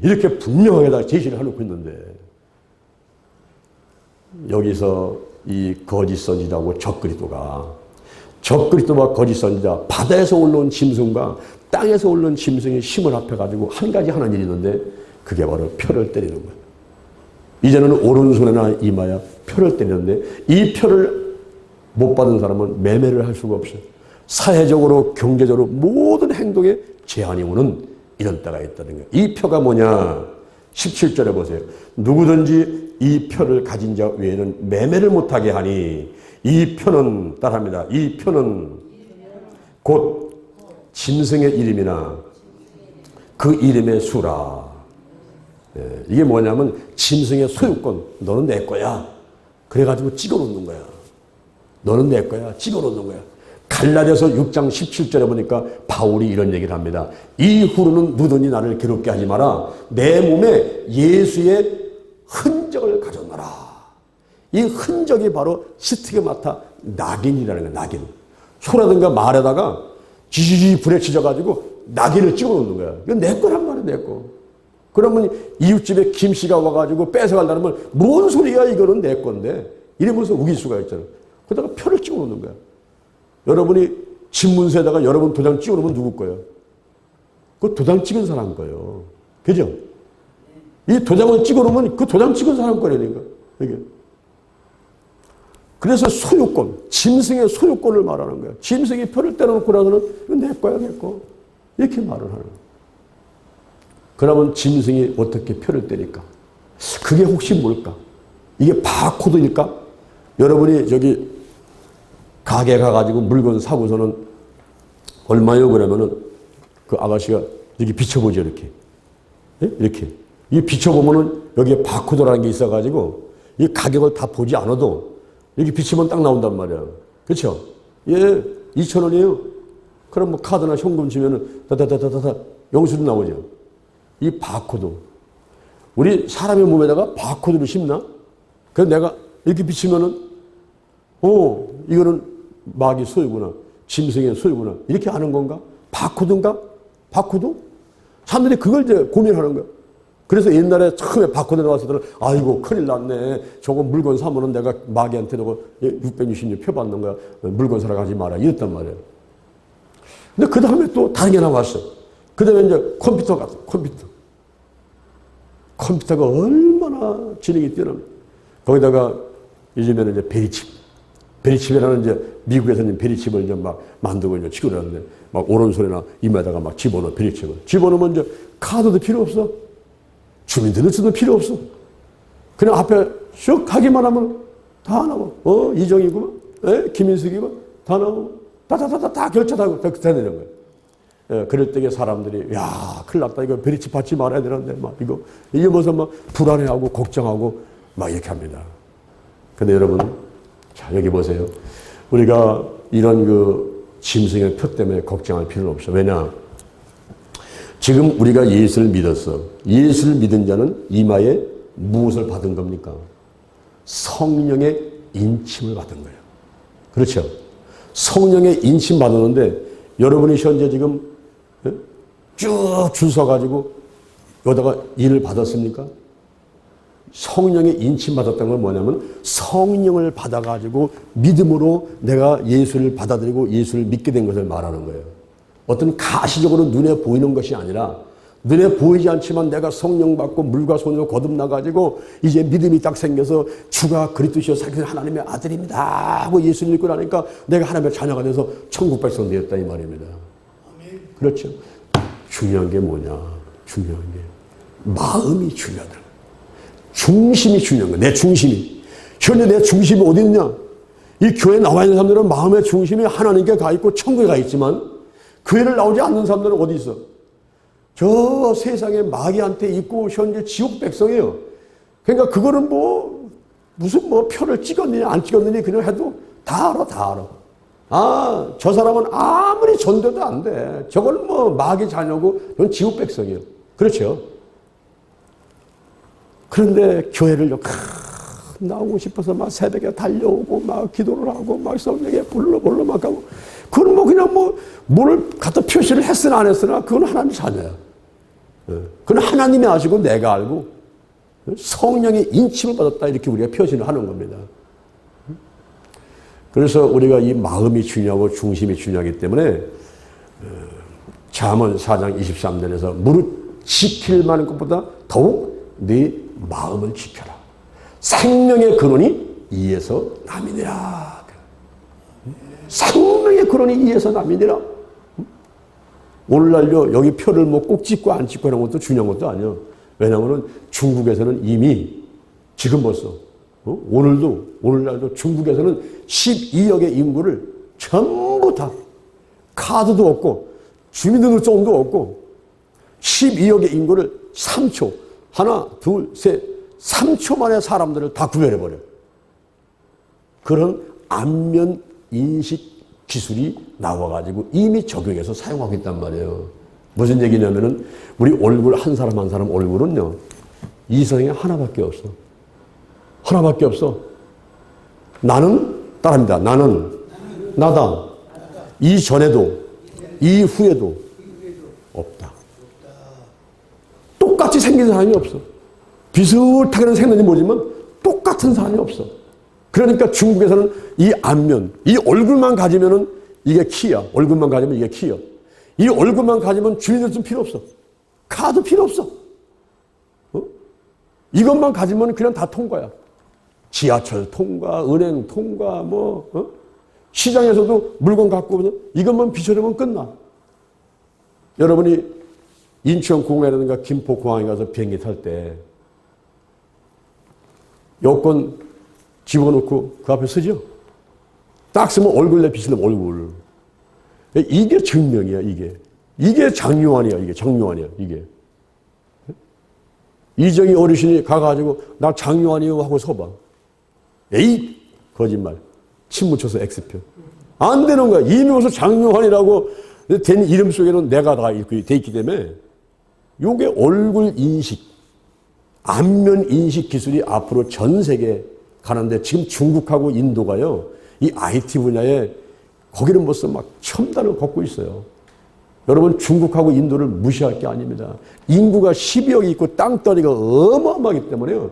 이렇게 분명하게 다 제시를 해놓고 있는데 여기서 이 거짓 선지자하고 적그리스도와 거짓 선지자, 바다에서 올라온 짐승과 땅에서 올라온 짐승의 힘을 합해가지고 한 가지 하는 일이 있는데 그게 바로 표를 때리는 거예요. 이제는 오른손이나 이마야 표를 때리는데 이 표를 못 받은 사람은 매매를 할 수가 없어요. 사회적으로 경제적으로 모든 행동에 제한이 오는 이런 때가 있다는 거예요. 이 표가 뭐냐? 17절에 보세요. 누구든지 이 표를 가진 자 외에는 매매를 못하게 하니 이 표는 따라합니다. 이 표는 곧 짐승의 이름이나 그 이름의 수라. 이게 뭐냐면 짐승의 소유권. 너는 내 거야. 그래가지고 찍어놓는 거야. 너는 내 거야. 찍어놓는 거야. 갈라디아서 6장 17절에 보니까 바울이 이런 얘기를 합니다. 이후로는 누구든지 나를 괴롭게 하지 마라. 내 몸에 예수의 흔적을 가져놔라. 이 흔적이 바로 스티그마타, 낙인이라는 거야. 낙인. 소라든가 말에다가 지지지 불에 치져가지고 낙인을 찍어놓는 거야. 이건 내 거란 말이야, 내 거. 그러면 이웃집에 김씨가 와가지고 뺏어가려면 뭔 소리야, 이거는 내 건데. 이러면서 우길 수가 있잖아. 그러다가 표를 찍어놓는 거야. 여러분이 집문서에다가 여러분 도장 찍어놓으면 누구 거예요? 그 도장 찍은 사람 거예요. 그죠? 이 도장을 찍어놓으면 그 도장 찍은 사람 거라니까. 이게. 그래서 소유권, 짐승의 소유권을 말하는 거예요. 짐승이 표를 떼어놓고 나서는 이건 내 거야, 내 거. 이렇게 말을 하는 거예요. 그러면 짐승이 어떻게 표를 때릴까? 그게 혹시 뭘까? 이게 바코드일까? 여러분이 저기 가게 가가지고 물건 사고서는 얼마요? 그러면은 그 아가씨가 이렇게 비춰보죠, 이렇게. 예? 이렇게. 이 비춰보면은 여기에 바코드라는 게 있어가지고 이 가격을 다 보지 않아도 이렇게 비치면 딱 나온단 말이야. 그렇죠? 예, 2,000원이에요. 그럼 뭐 카드나 현금 주면은 다다다다다 영수증 나오죠. 이 바코드. 우리 사람의 몸에다가 바코드를 심나? 그래서 내가 이렇게 비치면은, 이거는 마귀 소유구나. 짐승의 소유구나. 이렇게 아는 건가? 바코드인가? 바코드? 사람들이 그걸 이제 고민하는 거야. 그래서 옛날에 처음에 바코드 나왔을 때는, 아이고, 큰일 났네. 저거 물건 사면은 내가 마귀한테 저거 666 표 받는 거야. 물건 사러 가지 마라. 이랬단 말이에요. 근데 그 다음에 또 다른 게 나왔어. 그 다음에 이제 컴퓨터 갔어. 컴퓨터가 얼마나 지능이 뛰어납니까? 거기다가 요즘에는 이제 베리칩이라는 이제 미국에서는 베리칩을 이제 막 만들고 이제 치고 그러는데 막 오른손이나 이마에다가 막 집어넣어 베리칩을. 집어넣으면 이제 카드도 필요 없어. 주민등록증도 필요 없어. 그냥 앞에 슉 하기만 하면 다 나와. 이정이구만. 김인숙이구만. 다 나오고. 다 결제하고 다 되는 거예요. 예, 그럴 때에 사람들이, 야, 큰일 났다. 이거 베리칩 받지 말아야 되는데, 막 이거 무슨 막 불안해하고 걱정하고 막 이렇게 합니다. 근데 여러분, 자, 여기 보세요. 우리가 이런 그 짐승의 표 때문에 걱정할 필요는 없어. 왜냐? 지금 우리가 예수를 믿었어. 예수를 믿은 자는 이마에 무엇을 받은 겁니까? 성령의 인침을 받은 거예요. 그렇죠? 성령의 인침 받았는데 여러분이 현재 지금 쭉 줄 서가지고 여기다가 일을 받았습니까? 성령의 인침 받았다는 건 뭐냐면 성령을 받아가지고 믿음으로 내가 예수를 받아들이고 예수를 믿게 된 것을 말하는 거예요. 어떤 가시적으로 눈에 보이는 것이 아니라 눈에 보이지 않지만 내가 성령 받고 물과 손으로 거듭나가지고 이제 믿음이 딱 생겨서 주가 그리스도시여 살아계신 하나님의 아들입니다 하고 예수를 믿고 나니까 내가 하나님의 자녀가 돼서 천국 백성 되었다 이 말입니다. 그렇죠. 중요한 게 뭐냐? 중요한 게 마음이 중요하다. 중심이 중요한 거야. 내 중심이. 현재 내 중심이 어디 있냐? 이 교회에 나와 있는 사람들은 마음의 중심이 하나님께 가 있고 천국에 가 있지만 교회를 나오지 않는 사람들은 어디 있어? 저 세상에 마귀한테 있고 현재 지옥 백성이에요. 그러니까 그거는 무슨 표를 찍었느냐 안 찍었느냐 그냥 해도 다 알아. 아, 저 사람은 아무리 전도도 안 돼. 저건 마귀 자녀고 전 지옥 백성이에요. 그렇죠? 그런데 교회를 나오고 싶어서 막 새벽에 달려오고 막 기도를 하고 막 성령에 불러 막 가고 그건 그냥 뭘 갖다 표시를 했으나 안 했으나 그건 하나님 자녀야. 그건 하나님이 아시고 내가 알고 성령의 인침을 받았다 이렇게 우리가 표시를 하는 겁니다. 그래서 우리가 이 마음이 중요하고 중심이 중요하기 때문에 잠언 4장 23절에서 무릇 지킬 만한 것보다 더욱 네 마음을 지켜라. 생명의 근원이 이에서 남이니라. 생명의 근원이 이에서 남이니라. 오늘날요 여기 표를 꼭 찍고 안 찍고 하는 것도 중요한 것도 아니에요. 왜냐하면 중국에서는 이미 지금 벌써 오늘날도 중국에서는 12억의 인구를 전부 다 카드도 없고 주민등록증도 없고 12억의 인구를 3초 하나 둘 셋 3초 만에 사람들을 다 구별해버려요. 그런 안면 인식 기술이 나와가지고 이미 적용해서 사용하고 있단 말이에요. 무슨 얘기냐면은 우리 얼굴 한 사람 한 사람 얼굴은요 이 세상에 하나밖에 없어. 하나밖에 없어. 나는 따라합니다. 나는 나다. 이전에도 이후에도 없다. 똑같이 생긴 사람이 없어. 비슷하게는 생겼는지 모르지만 똑같은 사람이 없어. 그러니까 중국에서는 이 안면, 이 얼굴만 가지면은 이게 키야. 얼굴만 가지면 이게 키야. 이 얼굴만 가지면 주민등록증 필요 없어. 카드 필요 없어. 이것만 가지면 그냥 다 통과야. 지하철 통과, 은행 통과, 시장에서도 물건 갖고 오면 이것만 비춰주면 끝나. 여러분이 인천공항이라든가 김포공항에 가서 비행기 탈 때 여권 집어넣고 그 앞에 서죠? 딱 쓰면 얼굴 내비치면 얼굴. 이게 증명이야, 이게. 이게 장요한이야, 이게. 장요한이야, 이게. 이정희 어르신이 가가지고 나 장요한이요 하고 서봐. 에이! 거짓말. 침 묻혀서 X표. 안 되는 거야. 이미 와서 장요한이라고 된 이름 속에는 내가 다 돼 있기 때문에 요게 얼굴 인식. 안면 인식 기술이 앞으로 전 세계에 가는데 지금 중국하고 인도가요. 이 IT 분야에 거기는 벌써 막 첨단을 걷고 있어요. 여러분 중국하고 인도를 무시할 게 아닙니다. 인구가 12억이 있고 땅덩이가 어마어마하기 때문에요.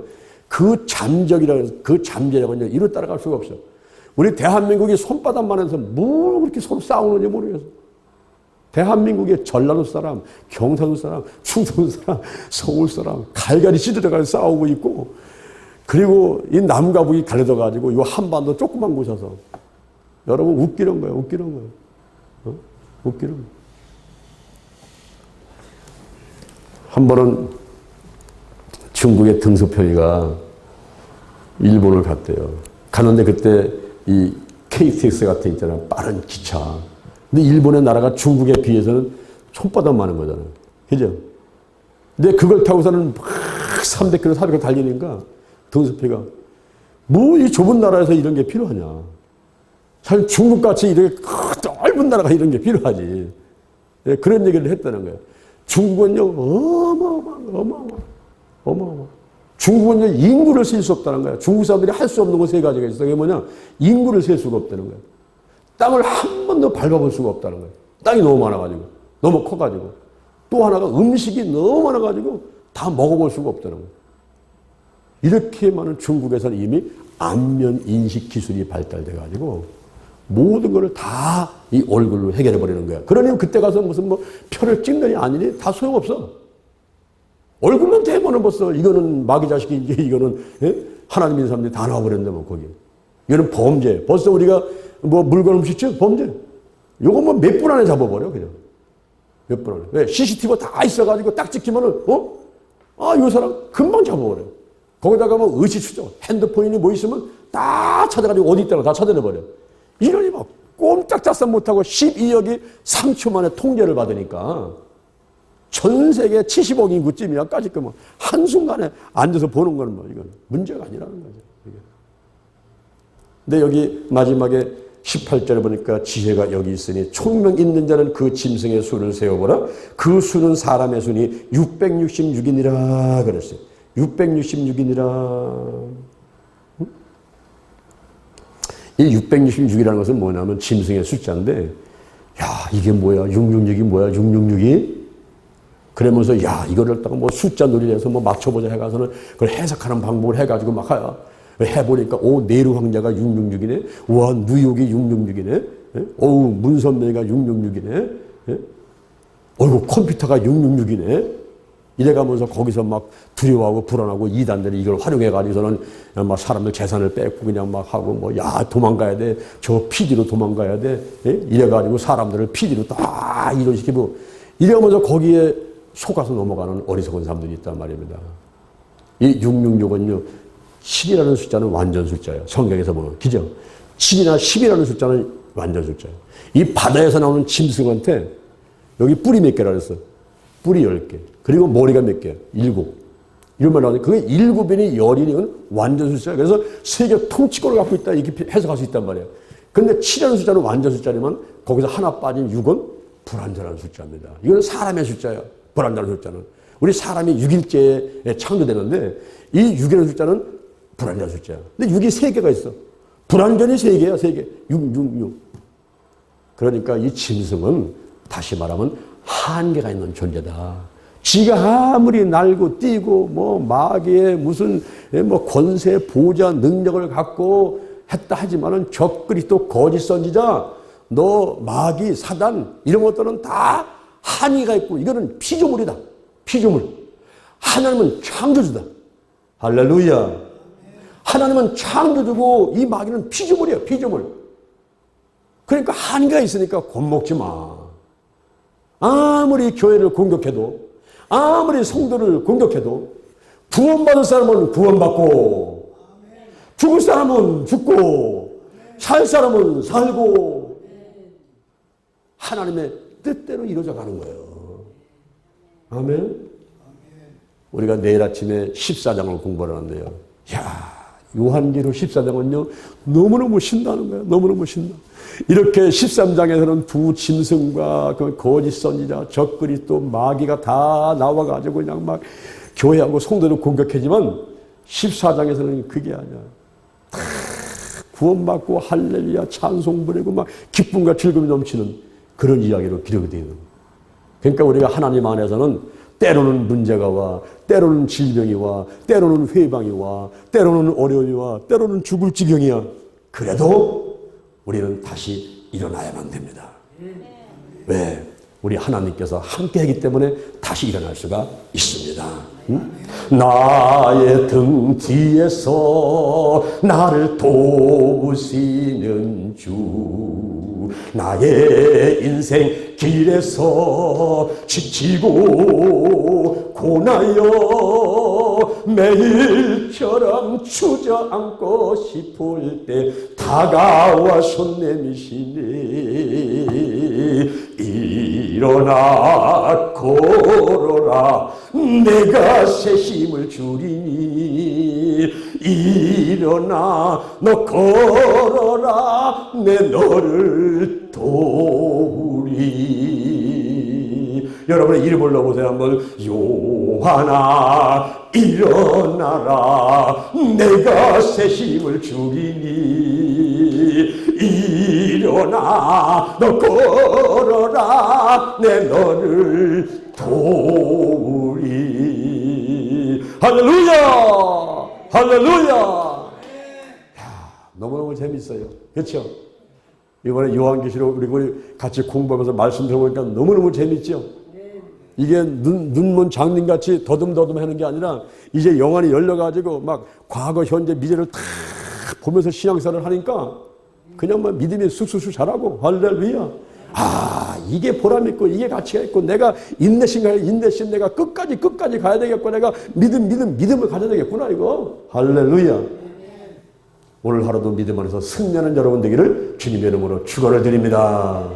그 잠재력은요. 이루 따라갈 수가 없어요. 우리 대한민국이 손바닥만 해서 뭘 그렇게 서로 싸우는지 모르겠어. 대한민국의 전라도 사람, 경상도 사람, 충청도 사람, 서울 사람 갈갈이 찢어져가지고 싸우고 있고 그리고 이 남과 북이 갈려져가지고 이 한반도 조그만 곳에서 여러분 웃기는 거예요. 웃기는 거예요. 웃기는 거예요. 한 번은 중국의 등소평이가 일본을 갔대요. 가는데 그때 이 KTX 같은 있잖아요. 빠른 기차. 근데 일본의 나라가 중국에 비해서는 손바닥 많은 거잖아요. 그죠? 근데 그걸 타고서는 막 300km, 400km 달리니까 등소평이가 뭐 이 좁은 나라에서 이런 게 필요하냐. 사실 중국같이 이렇게 넓은 나라가 이런 게 필요하지. 그런 얘기를 했다는 거예요. 중국은요, 어마어마. 중국은요, 인구를 셀 수 없다는 거예요. 중국 사람들이 할 수 없는 거 세 가지가 있어요. 그게 뭐냐? 인구를 셀 수가 없다는 거예요. 땅을 한 번도 밟아볼 수가 없다는 거예요. 땅이 너무 많아가지고, 너무 커가지고. 또 하나가 음식이 너무 많아가지고 다 먹어볼 수가 없다는 거예요. 이렇게 많은 중국에서는 이미 안면 인식 기술이 발달돼가지고 모든 것을 다 이 얼굴로 해결해버리는 거야. 그러니 그때 가서 무슨 뭐 표를 찍느니 아니니 다 소용없어. 얼굴만 대보는 벌써 이거는 마귀 자식이지 이거는 하나님 있는 사람들이 다 나와버렸는데 뭐 거기. 이거는 범죄. 벌써 우리가 뭐 물건 훔치죠? 범죄. 요거 뭐 몇 분 안에 잡아버려 그냥. 몇 분 안에. 왜? CCTV가 다 있어가지고 딱 찍히면은 이 사람 금방 잡아버려. 거기다가 뭐 의식추적 핸드폰이 뭐 있으면 다 찾아가지고 어디 있다가 다 찾아내버려. 이러니 막 꼼짝달싹 못하고 12억이 3초 만에 통제를 받으니까 전 세계 70억 인구쯤이야. 까짓 거 뭐 한순간에 앉아서 보는 거는 뭐 이건 문제가 아니라는 거죠. 이게. 근데 여기 마지막에 18절에 보니까 지혜가 여기 있으니 총명 있는 자는 그 짐승의 수를 세어보라. 그 수는 사람의 수니 666이니라 그랬어요. 666이니라. 이 666이라는 것은 뭐냐면 짐승의 숫자인데, 야, 이게 뭐야? 666이 뭐야? 666이? 그러면서, 야, 이거를 딱 뭐 숫자 놀이를 해서 뭐 맞춰보자 해가서는 그걸 해석하는 방법을 해가지고 막 해보니까, 네루 황자가 666이네? 와, 뉴욕이 666이네? 어우, 문선명이가 666이네? 어이구, 컴퓨터가 666이네? 이래가면서 거기서 막 두려워하고 불안하고 이단들이 이걸 활용해가지고서는 막 사람들 재산을 뺏고 그냥 막 하고 뭐, 야, 도망가야 돼. 저 피디로 도망가야 돼. 이래가지고 사람들을 피디로 다 이동시키고 이래가면서 거기에 속아서 넘어가는 어리석은 사람들이 있단 말입니다. 이 666은요, 7이라는 숫자는 완전 숫자예요. 성경에서 보면. 그죠? 7이나 10이라는 숫자는 완전 숫자예요. 이 바다에서 나오는 짐승한테 여기 뿔이 몇 개라 그랬어? 뿔이 10개. 그리고 머리가 몇 개야? 7. 이런 말 나오는데 그게 7이니 10이니 완전 숫자야. 그래서 세계 통치권을 갖고 있다 이렇게 해석할 수 있단 말이에요. 근데 7이라는 숫자는 완전 숫자지만 거기서 하나 빠진 6은 불완전한 숫자입니다. 이건 사람의 숫자예요. 불완전한 숫자는. 우리 사람이 6일째에 창조되는데 이 6이라는 숫자는 불완전한 숫자야. 근데 6이 3개가 있어. 불완전이 3개야. 3개. 6. 그러니까 이 짐승은 다시 말하면 한계가 있는 존재다. 지가 아무리 날고 뛰고 뭐 마귀의 무슨 뭐 권세, 보좌, 능력을 갖고 했다 하지만은 적그리스도 거짓 선지자, 너 마귀, 사단 이런 것들은 다 한계가 있고 이거는 피조물이다. 피조물. 하나님은 창조주다. 할렐루야. 하나님은 창조주고 이 마귀는 피조물이에요. 피조물. 그러니까 한계가 있으니까 겁먹지 마. 아무리 교회를 공격해도 아무리 성도를 공격해도 구원받을 사람은 구원받고 죽을 사람은 죽고 살 사람은 살고 하나님의 뜻대로 이루어져 가는 거예요. 아멘. 우리가 내일 아침에 14장을 공부를 하는데요. 야, 요한계로 14장은요 너무너무 신나는 거예요. 너무너무 신나. 이렇게 13장에서는 두 짐승과 그 거짓 선지자, 적그리스도, 마귀가 다 나와가지고 그냥 막 교회하고 성도를 공격하지만 14장에서는 그게 아니야. 다 구원받고 할렐루야 찬송 부르고 막 기쁨과 즐거움이 넘치는 그런 이야기로 기록이 되어 있는 거예요. 그러니까 우리가 하나님 안에서는 때로는 문제가 와, 때로는 질병이 와, 때로는 회방이 와, 때로는 어려움이 와, 때로는 죽을 지경이야. 그래도 우리는 다시 일어나야만 됩니다. 왜? 우리 하나님께서 함께하기 때문에 다시 일어날 수가 있습니다. 응? 나의 등 뒤에서 나를 도우시는 주, 나의 인생 길에서 지치고 고나여 매일처럼 주저앉고 싶을 때 다가와 손 내미시네. 일어나 걸어라 내가 새 힘을 주리니. 일어나 너 걸어라 내 너를 도우리. 여러분의 이름 불러보세요. 한번. 요한아 일어나라 내가 새 힘을 주리니. 일어나 너 걸어라 내 너를 도우리. 할렐루야 할렐루야. 너무너무 재밌어요. 그렇죠? 이번에 요한계시록 우리 같이 공부하면서 말씀 들어보니까 너무너무 재밌죠? 이게 눈먼 장님같이 더듬더듬 하는 게 아니라 이제 영안이 열려가지고 막 과거, 현재, 미래를 다 보면서 신앙생활을 하니까 그냥 막 믿음이 쑥쑥쑥 자라고. 할렐루야. 아, 이게 보람있고 이게 가치가 있고 내가 인내심 내가 끝까지 가야 되겠고 내가 믿음을 가져야 되겠구나 이거. 할렐루야. 오늘 하루도 믿음 안에서 승리하는 여러분 되기를 주님의 이름으로 축원을 드립니다.